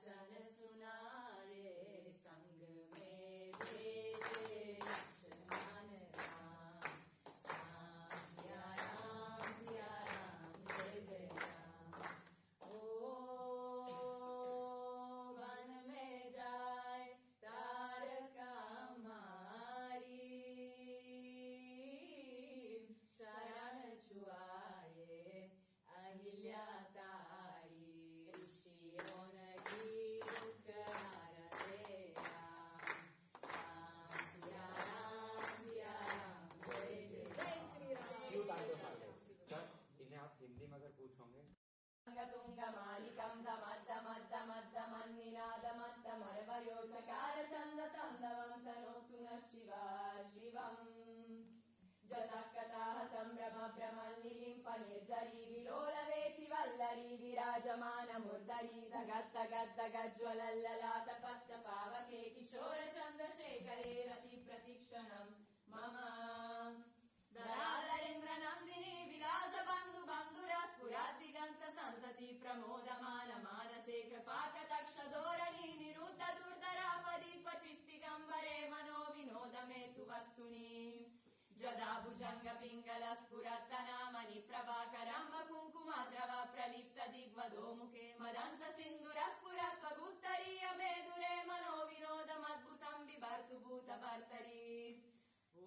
वचन सुनाए संग में भेजे लक्ष्मण राम। राम सिया राम जय जय राम। ओ वन में जाए तारका मारी, चरण छुआए अहिल्या तारी। ऋषियों की उपकार से राम। राम सिया राम जय जय जय श्री राम। इन्हें आप हिंदी में अगर पूछोगे तुंग मालिकं दमद्दमद्दमद्दमन्निनादमद्दमरवयो चकार चंद तंदवं तनोतु नः शिवा शिवम्। जतकथाः सम्भ्रम भ्रमन्निलिम्प निर्जरी विलोलवेचि वल्लरी विराजमान मुर्दरी दगद् दगद् दगज्ज्वलल्ललाट पद्म पावके किशोर चन्द्रशेखरे रति प्रतिक्षणम् मम। धराधरेन्द्र नन्दिनी विलास बन्धु बन्धुरा स्फुराद्दिगन्त सन्तति प्रमोदमान मानसे कृपाकटाक्ष धोरणी निरुद्ध दुर्धरापदि क्वचित्तिगम्बरे मनो विनोद मे तु वस्तुनि। जदा भुजङ्ग पिङ्गल स्फुरत्तनामनि प्रभाकरम्ब कुङ्कुमद्रव प्रलिप्त दिग्वधोमुखे मदन्त सिन्धुर स्फुरत्वगुत्तरीय मेदुरे मनो विनोदमद्भुतम् बिभर्तु भूतभर्तरि। ओ